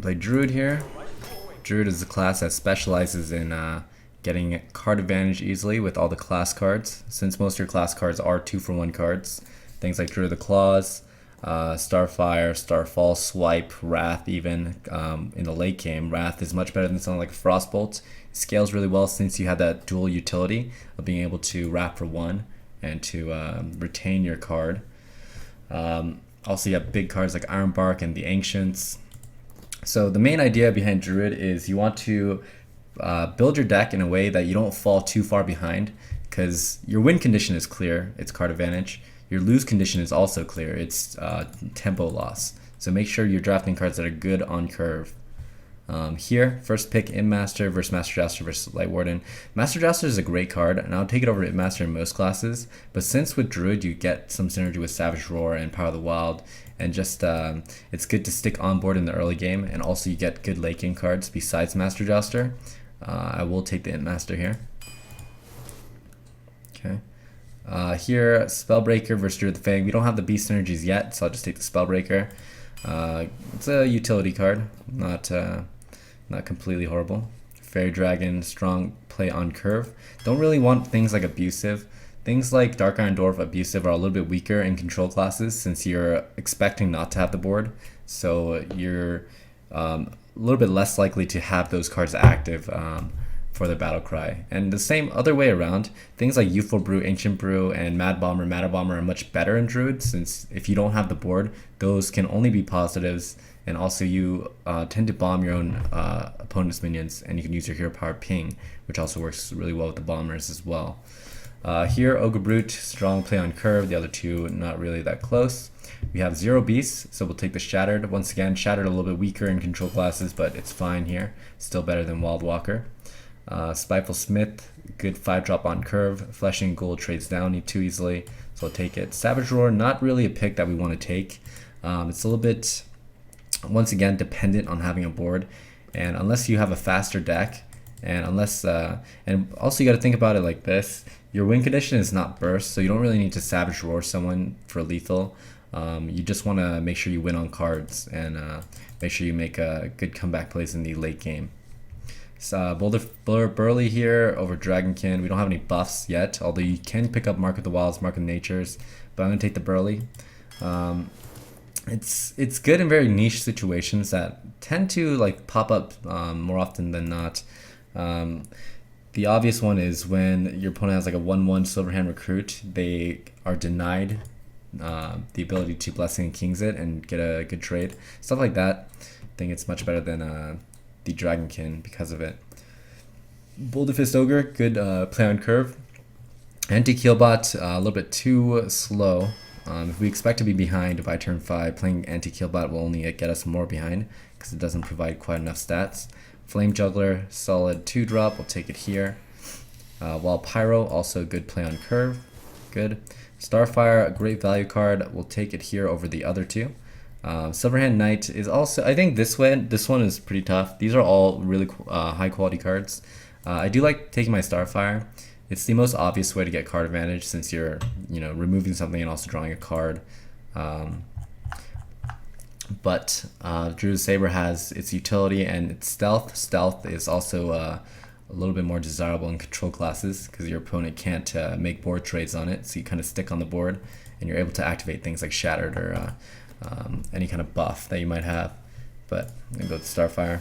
play Druid here. Druid is a class that specializes in getting card advantage easily with all the class cards. Since most of your class cards are 2-for-1 cards, things like Druid of the Claws, Starfire, Starfall, Swipe, Wrath even in the late game. Wrath is much better than something like Frostbolt. It scales really well since you have that dual utility of being able to wrap for 1 and to retain your card. Also you have big cards like Ironbark and the Ancients. So the main idea behind Druid is you want to build your deck in a way that you don't fall too far behind, because your win condition is clear, it's card advantage. Your lose condition is also clear, it's tempo loss. So make sure you're drafting cards that are good on curve. Here, first pick Master versus Master Jouster versus Light Warden. Master Jouster is a great card, and I'll take it over Master in most classes, but since with Druid you get some synergy with Savage Roar and Power of the Wild, and just it's good to stick on board in the early game, and also you get good late game cards besides Master Jouster. I will take the Master here. Okay. Here, Spellbreaker versus Druid of the Fang. We don't have the beast synergies yet, so I'll just take the Spellbreaker. It's a utility card, not completely horrible. Fairy Dragon, strong play on curve. Don't really want things like Abusive. Things like Dark Iron Dwarf, Abusive are a little bit weaker in control classes since you're expecting not to have the board. So you're a little bit less likely to have those cards active for the battle cry. And the same other way around, things like Youthful Brew, Ancient Brew, and Mad Bomber, Matter Bomber are much better in Druid, since if you don't have the board, those can only be positives, and also you tend to bomb your own opponent's minions, and you can use your Hero Power Ping, which also works really well with the bombers as well. Here, Ogre Brute, strong play on curve, the other two not really that close. We have Zero Beasts, so we'll take the Shattered. Once again, Shattered a little bit weaker in control classes, but it's fine here. Still better than Wild Walker. Spiteful Smith, good 5-drop on curve. Fleshing Ghoul trades down too easily, so I'll take it. Savage Roar, not really a pick that we want to take. It's a little bit, once again, dependent on having a board, and unless you have a faster deck, and unless, and also you got to think about it like this. Your win condition is not burst, so you don't really need to Savage Roar someone for lethal. You just want to make sure you win on cards, and make sure you make good comeback plays in the late game. Boulder Burly here over Dragonkin. We don't have any buffs yet, although you can pick up Mark of the Wilds, Mark of the Natures, but I'm going to take the Burly. It's good in very niche situations that tend to like pop up more often than not. The obvious one is when your opponent has like a 1/1 Silverhand Recruit, they are denied the ability to Blessing and Kings it and get a good trade. Stuff like that, I think it's much better than the Dragonkin because of it. Boulder Fist Ogre, good play on curve. Anti-Keelbot, a little bit too slow. If we expect to be behind by turn 5, playing Anti-Keelbot will only get us more behind because it doesn't provide quite enough stats. Flame Juggler, solid 2-drop, we'll take it here. While Pyro, also good play on curve, good. Starfire, a great value card, we'll take it here over the other two. Silverhand Knight is also, I think this one is pretty tough. These are all really high quality cards. I do like taking my Starfire. It's the most obvious way to get card advantage since you're removing something and also drawing a card. But Druid Saber has its utility and its stealth. Stealth is also a little bit more desirable in control classes because your opponent can't make board trades on it, so you kind of stick on the board and you're able to activate things like Shattered or any kind of buff that you might have. But I'm going to go with Starfire.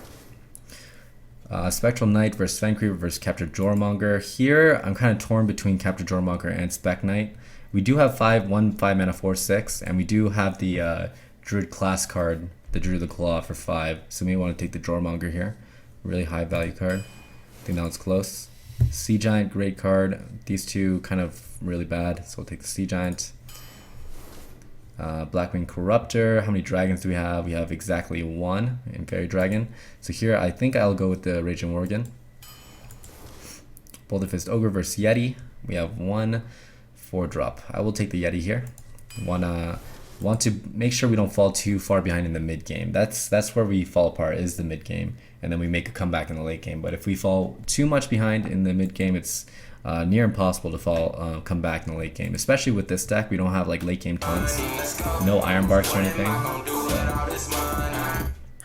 Spectral Knight versus Sven Creeper versus Captured Jormonger. Here, I'm kind of torn between Captured Jormonger and Spec Knight. We do have 5 mana 4/6, and we do have the Druid class card, the Druid of the Claw for 5. So we may want to take the Jormonger here. Really high value card. I think that one's close. Sea Giant, great card. These two kind of really bad, so we'll take the Sea Giant. Blackwing Corruptor. How many dragons do we have? We have exactly 1 in Fairy Dragon. So here I think I'll go with the Raging Worgen. Boulder Fist Ogre versus Yeti. We have 1 4-drop. I will take the Yeti here. Want to make sure we don't fall too far behind in the mid game. That's where we fall apart, is the mid game, and then we make a comeback in the late game. But if we fall too much behind in the mid game, it's near impossible to come back in the late game, especially with this deck. We don't have like late game taunts, no Iron Barks or anything.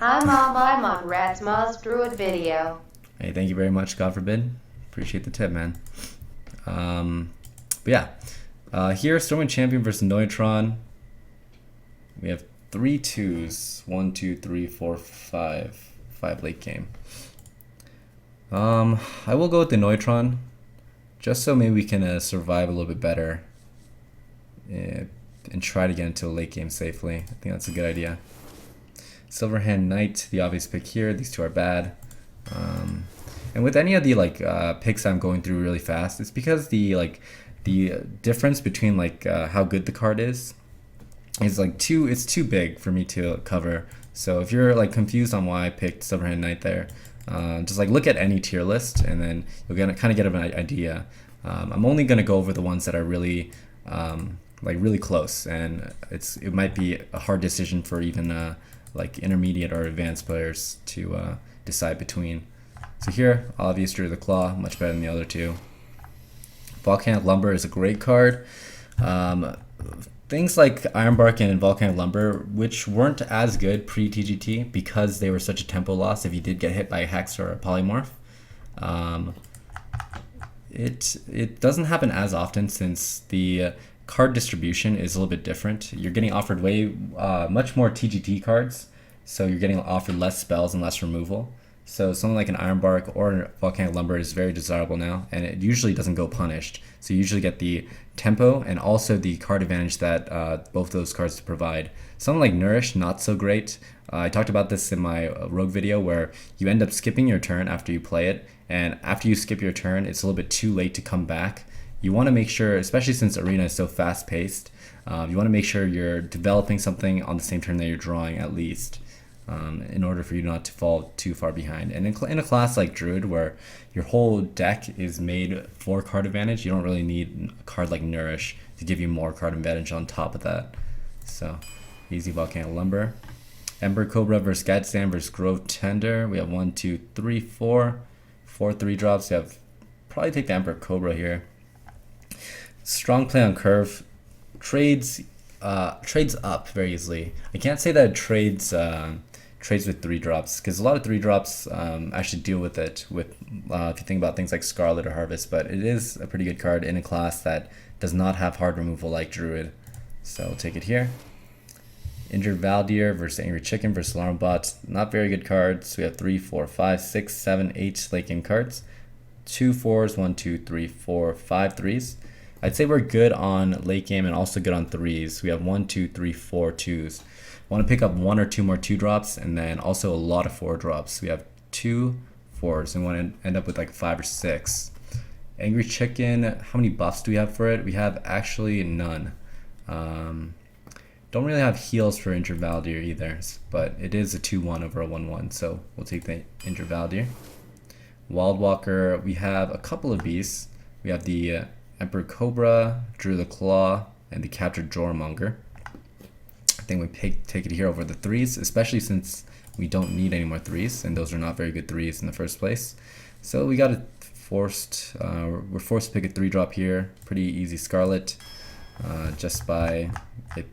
Hi Mom, I'm on Ratsmah's Druid video. Hey, thank you very much, God forbid. Appreciate the tip, man. But yeah, here, Stormwind Champion versus Neutron. We have 3 twos. 1, 2, 3, 4, 5. 5 late game. I will go with the Neutron, just so maybe we can survive a little bit better and try to get into a late game safely. I think that's a good idea. Silverhand Knight, the obvious pick here. These two are bad. And with any of the picks I'm going through really fast, it's because the difference between how good the card is it's too big for me to cover. So if you're confused on why I picked Silverhand Knight there, just look at any tier list and then you'll kind of get an idea. I'm only gonna go over the ones that are really really close, and it might be a hard decision for even intermediate or advanced players to decide between. So here, obvious Druid of the Claw, much better than the other two. Volcanic Lumber is a great card. Things like Ironbark and Volcanic Lumber, which weren't as good pre-TGT because they were such a tempo loss if you did get hit by a Hex or a Polymorph. It doesn't happen as often since the card distribution is a little bit different. You're getting offered much more TGT cards, so you're getting offered less spells and less removal. So something like an Ironbark or Volcanic Lumber is very desirable now, and it usually doesn't go punished. So you usually get the tempo and also the card advantage that both those cards provide. Something like Nourish, not so great. I talked about this in my Rogue video where you end up skipping your turn after you play it, and after you skip your turn, it's a little bit too late to come back. You want to make sure, especially since Arena is so fast-paced, you want to make sure you're developing something on the same turn that you're drawing at least. In order for you not to fall too far behind. And in a class like Druid, where your whole deck is made for card advantage, you don't really need a card like Nourish to give you more card advantage on top of that. So, easy Volcanic Lumber. Ember Cobra versus Guidance versus Grove Tender. We have 1, 2, 3, 4. 4 3-drops. We have probably take the Ember Cobra here. Strong play on curve. Trades up very easily. I can't say that it trades with 3-drops, because a lot of 3-drops actually deal with it if you think about things like Scarlet or Harvest, but it is a pretty good card in a class that does not have hard removal like Druid. So we'll take it here. Injured Valdir versus Angry Chicken versus Alarm Bot. Not very good cards. We have 3, 4, 5, 6, 7, 8 late game cards. 2 4s, 1, 2, 3, 4, 5 3s. I'd say we're good on late game and also good on 3s. We have 1, 2, 3, 4 2s. Want to pick up 1 or 2 more 2-drops, and then also a lot of 4-drops. We have 2 4s and want to end up with 5 or 6. Angry Chicken, how many buffs do we have for it? We have actually none. Don't really have heals for Injured Valdir either, but it is a 2-1 over a 1-1, so we'll take the Injured Valdir. Wild Walker, we have a couple of beasts. We have the Emperor Cobra, Druid of the Claw, and the Captured Jormonger. I think we take it here over the 3s, especially since we don't need any more 3s, and those are not very good 3s in the first place. So we got we're forced to pick a 3-drop here. Pretty easy Scarlet, just by the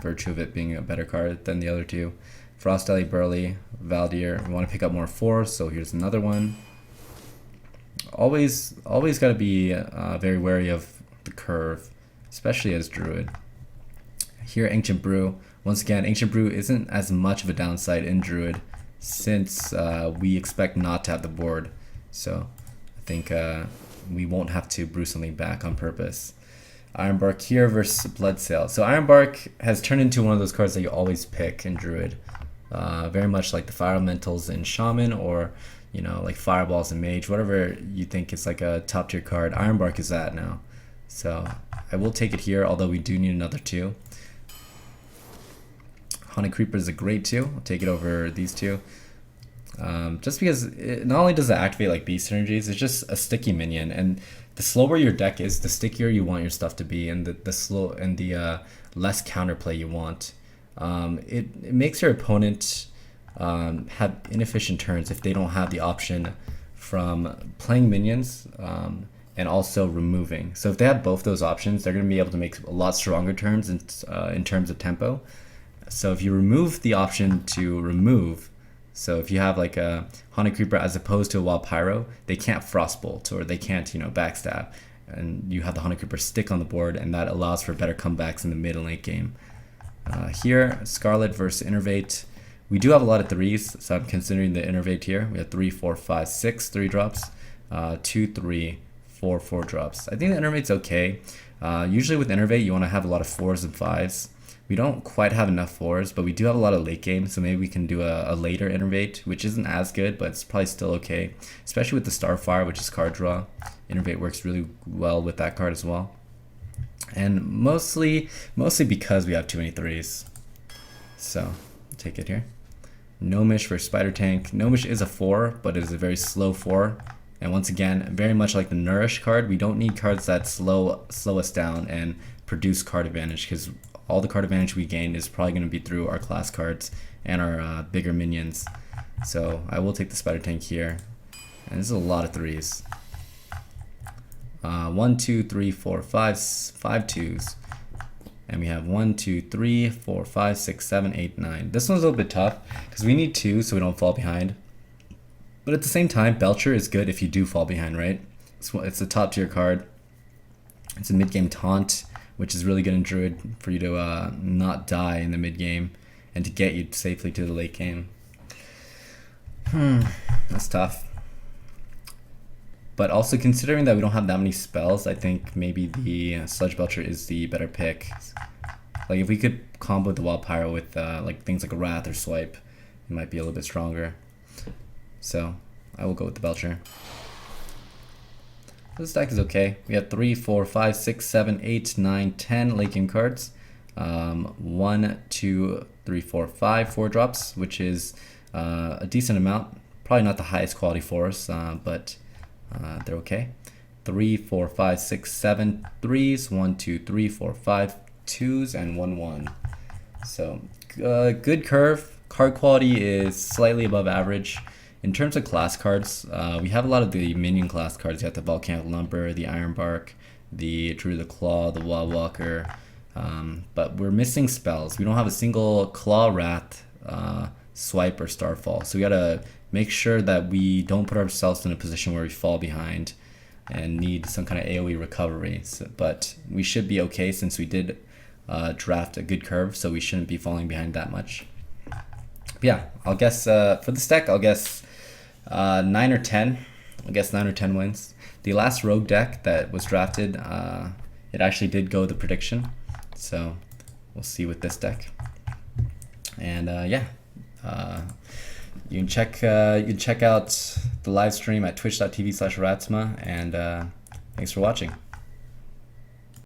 virtue of it being a better card than the other two. Frost Alley Burley, Valdir. We want to pick up more 4s, so here's another one. Always got to be very wary of the curve, especially as Druid. Here, Ancient Brew. Once again, Ancient Brew isn't as much of a downside in Druid since we expect not to have the board. So I think we won't have to brew something back on purpose. Ironbark here versus Bloodsail. So Ironbark has turned into one of those cards that you always pick in Druid. Very much like the Fire Elementals in Shaman, or like Fireballs in Mage, whatever you think is a top tier card. Ironbark is that now. So I will take it here, although we do need another 2. Haunted Creeper is a great 2. I'll take it over these 2. Just because not only does it activate beast synergies, it's just a sticky minion, and the slower your deck is, the stickier you want your stuff to be, and the less counterplay you want. It makes your opponent have inefficient turns if they don't have the option from playing minions and also removing. So if they have both those options, they're going to be able to make a lot stronger turns in terms of tempo. So if you remove the option to remove, So if you have like a Haunted Creeper as opposed to a Wild Pyro, they can't Frostbolt or they can't, backstab. And you have the Haunted Creeper stick on the board, and that allows for better comebacks in the mid and late game. Here, Scarlet versus Innervate. We do have a lot of threes, so I'm considering the Innervate here. We have 3, 4, 5, 6 3 drops, 2, 3, 4 4 drops. I think the Innervate's okay. Usually with Innervate, you want to have a lot of 4s and 5s. We don't quite have enough 4s, but we do have a lot of late game, so maybe we can do a later Innervate, which isn't as good, but it's probably still okay. Especially with the Starfire, which is card draw. Innervate works really well with that card as well. And mostly because we have too many 3s. So, take it here. Gnomish versus Spider Tank. Gnomish is a 4, but it is a very slow 4. And once again, very much like the Nourish card, we don't need cards that slow us down and produce card advantage, because all the card advantage we gain is probably going to be through our class cards and our bigger minions. So I will take the Spider Tank here. And this is a lot of 3s. 1, 2, 3, 4, 5 2s. And we have 1, 2, 3, 4, 5, 6, 7, 8, 9. This one's a little bit tough because we need 2 so we don't fall behind. But at the same time, Belcher is good if you do fall behind, right? It's a top tier card. It's a mid game taunt, which is really good in Druid for you to not die in the mid game and to get you safely to the late game. That's tough. But also considering that we don't have that many spells, I think maybe the Sludge Belcher is the better pick. Like if we could combo the Wild Pyro with like things like a Wrath or Swipe, it might be a little bit stronger. So I will go with the Belcher. This deck is okay. We have 3, 4, 5, 6, 7, 8, 9, 10 late game cards. 1, 2, 3, 4, 5 4 drops, which is a decent amount. Probably not the highest quality 4s, but they're okay. 3, 4, 5, 6, 7 3s, 1, 2, 3, 4, 5 2s, and 1 1. So good curve. Card quality is slightly above average. In terms of class cards, we have a lot of the minion class cards. You have the Volcanic Lumber, the Ironbark, the Druid the Claw, the Wild Walker, but we're missing spells. We don't have a single Claw, Wrath, Swipe, or Starfall. So we gotta make sure that we don't put ourselves in a position where we fall behind and need some kind of AoE recovery. But we should be okay since we did draft a good curve, so we shouldn't be falling behind that much. But yeah, I'll guess for this deck, I'll guess 9 or 10. I'll guess 9 or 10 wins. The last Rogue deck that was drafted, it actually did go the prediction. So we'll see with this deck. And yeah, you can check out the live stream at twitch.tv/Ratsmah, and thanks for watching.